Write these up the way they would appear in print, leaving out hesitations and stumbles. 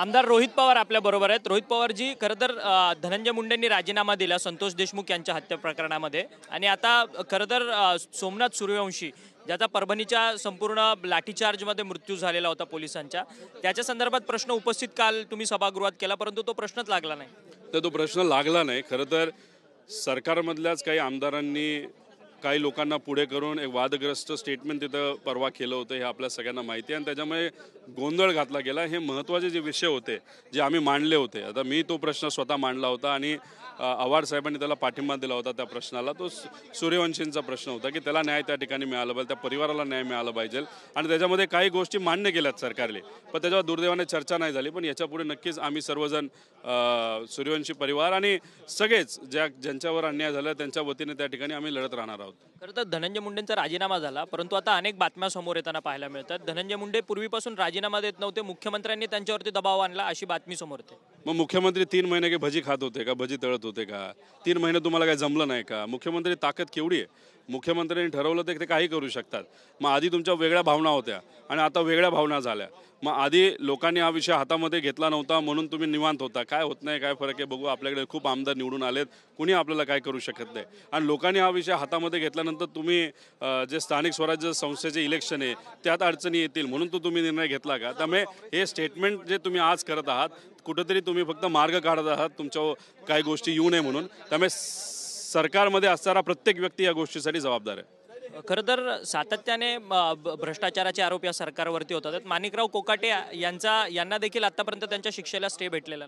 आमदार रोहित पवार आपल्या बरोबर आहेत। रोहित पवारजी, खरं तर धनंजय मुंडेंनी राजीनामा दिला संतोष देशमुख यांच्या हत्या प्रकरणामध्ये आणि आता खरं तर सोमनाथ सूर्यवंशी ज्याचा परभणीच्या संपूर्ण लाठीचार्जमध्ये मृत्यू झालेला होता पोलिसांच्या, त्याच्या संदर्भात प्रश्न उपस्थित काल तुम्ही सभागृहात केला, परंतु तो प्रश्नच लागला नाही। तर तो प्रश्न लागला नाही। खरं तर सरकारमधल्याच काही आमदारांनी काही लोकांना पुढे करून एक वादग्रस्त स्टेटमेंट तिथं परवा केलं होतं, हे आपल्या सगळ्यांना माहिती आहे आणि त्याच्यामुळे गोंधळ घातला गेला। हे महत्त्वाचे जे विषय होते जे आम्ही मांडले होते, आता मी तो प्रश्न स्वतः मांडला होता आणि आव्हाड साहेबांनी त्याला पाठिंबा दिला होता। त्या प्रश्नाला तो सूर्यवंशींचा प्रश्न होता की त्याला न्याय त्या ठिकाणी मिळाला पाहिजे, त्या परिवाराला न्याय मिळाला पाहिजे आणि त्याच्यामध्ये काही गोष्टी मान्य केल्यात सरकारने, पण त्याच्यावर दुर्दैवाने चर्चा नाही झाली। पण याच्यापुढे नक्कीच आम्ही सर्वजण सूर्यवंशी परिवार आणि सगळेच ज्यांच्यावर अन्याय झाला त्यांच्या वतीने त्या ठिकाणी आम्ही लढत राहणार आहोत। खरं तर धनंजय मुंडेंचा राजीनामा झाला, परंतु आता अनेक बातम्या समोर येताना पाहायला मिळतात। धनंजय मुंडे पूर्वीपासून राजीनामा देत नव्हते, मुख्यमंत्र्यांनी त्यांच्यावरती दबाव आणला अशी बातमी समोर येते। मग मुख्यमंत्री 3 महिने काही भजी खात होते का, भजी तळत होते का? 3 महिने तुम्हाला काही जमलं नाही का? मुख्यमंत्री ताकद केवढी आहे? मुख्यमंत्र्यांनी ठरवलं तर ते काही करू शकतात। मग आधी तुमच्या वेगळ्या भावना होत्या आणि आता वेगळ्या भावना झाल्या। मग आधी लोकांनी हा विषय हातामध्ये घेतला नव्हता म्हणून तुम्ही निवांत होता, काय होत नाही, काय फरक आहे बघू, आपल्याकडे खूप आमदार निवडून आलेत, कुणी आपल्याला काय करू शकत नाही। आणि लोकांनी हा विषय हातामध्ये घेतल्यानंतर तुम्ही जे स्थानिक स्वराज्य संस्थेचे इलेक्शन आहे त्यात अडचणी येतील म्हणून तुम्ही निर्णय घेतला का? त्यामुळे हे स्टेटमेंट जे तुम्ही आज करत आहात, कुठेतरी तुम्ही फक्त मार्ग काढत आहात तुमच्या काही गोष्टी येऊ नये म्हणून। त्यामुळे सरकारमध्ये असणारा प्रत्येक व्यक्ती या गोष्टीसाठी जबाबदार आहे। खरं तर सातत्याने भ्रष्टाचाराचे आरोप या सरकारवरती होतात। माणिकराव कोकाटे यांना देखील आतापर्यंत त्यांच्या शिक्षेला स्टे भेटलेला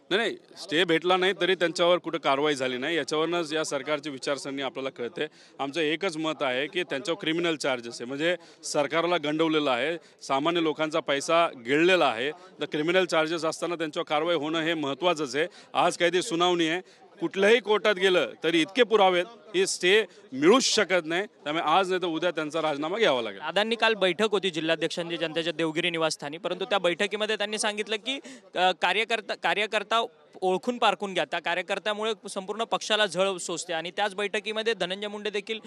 नाही, स्टे भेटला नाही तरी त्यांच्यावर कुठं कारवाई झाली नाही। याच्यावरच या सरकारची विचारसरणी आपल्याला कळते। आमचं एकच मत आहे की त्यांच्यावर क्रिमिनल चार्जेस आहे, म्हणजे सरकारला गंडवलेलं आहे, सामान्य लोकांचा पैसा गिळलेला आहे, तर क्रिमिनल चार्जेस असताना त्यांच्यावर कारवाई होणं हे महत्त्वाचंच आहे। आज काही ती सुनावणी आहे, कुठल्याही कोर्टात गेलं तरी इतके पुरावे हे स्टे मिळूच शकत नाही। त्यामुळे आज नाही तर उद्या त्यांचा राजीनामा घ्यावा लागेल। दादांनी काल बैठक होती जिल्हाध्यक्षांची जनतेच्या देवगिरी निवासस्थानी, परंतु त्या बैठकीमध्ये त्यांनी सांगितलं की कार्यकर्ता ओळखून पारखून घ्या, त्या कार्यकर्त्यामुळे संपूर्ण पक्षाला झळ सोसते आणि त्याच बैठकीमध्ये धनंजय मुंडे देखील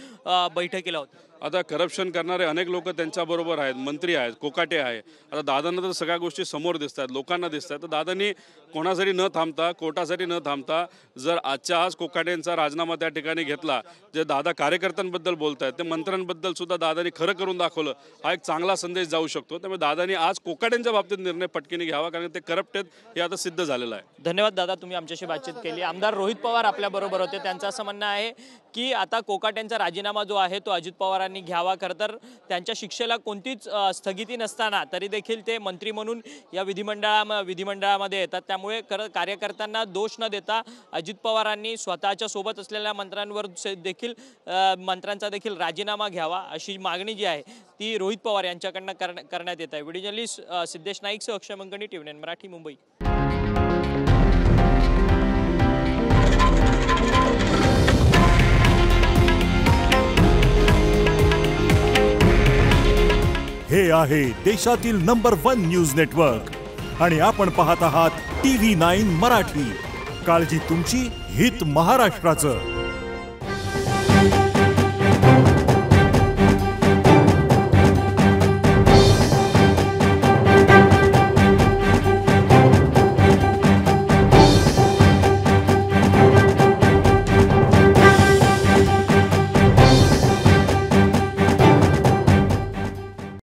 बैठकीला होते। आता करप्शन करणारे अनेक लोक त्यांच्याबरोबर आहेत, मंत्री आहेत, कोकाटे आहे। आता दादांना तर सगळ्या गोष्टी समोर दिसतात, लोकांना दिसतात, तर दादांनी कोणासाठी न थांबता, कोर्टासाठी न थांबता जर आजच्या आज कोकाटेंचा राजीनामा त्या ठिकाणी घेतला, जे दादा कार्यकर्त्यांबद्दल बोलत आहेत ते मंत्र्यांबद्दल सुद्धा दादांनी खरं करून दाखवलं, हा एक चांगला संदेश जाऊ शकतो। त्यामुळे दादांनी आज कोकाटेंच्या बाबतीत निर्णय पटकीने घ्यावा, कारण ते करप्ट आहेत हे आता सिद्ध झालेलं आहे। धन्यवाद दादा, तुम्ही आमच्याशी बातचीत केली। आमदार रोहित पवार आपल्या बरोबर होते, त्यांचं असं म्हणणं आहे की आता कोकाटेंचा राजीनामा जो आहे तो अजित पवारांनी घ्यावा। खरं तर त्यांच्या शिक्षेला कोणतीच स्थगिती नसताना तरी देखील ते मंत्री म्हणून या विधिमंडळामध्ये येतात, त्यामुळे कार्यकर्त्यांना दोष न देता अजित पवारांनी स्वतःच्या सोबत असलेल्या मंत्र्यांवर मंत्र्यांचा देखील राजीनामा घ्यावा अशी मागणी जी आहे ती रोहित पवार यांच्याकडनं करण्यात येत आहे। व्हिडिओ जर्नलिस्ट सिद्धेश नाईकसह अक्षय मंगणी, TV9 मराठी, मुंबई। हे आहे देशातील नंबर 1 न्यूज नेटवर्क आणि आपण पाहत आहात TV9 मराठी। काळजी तुमची, हित महाराष्ट्राचं।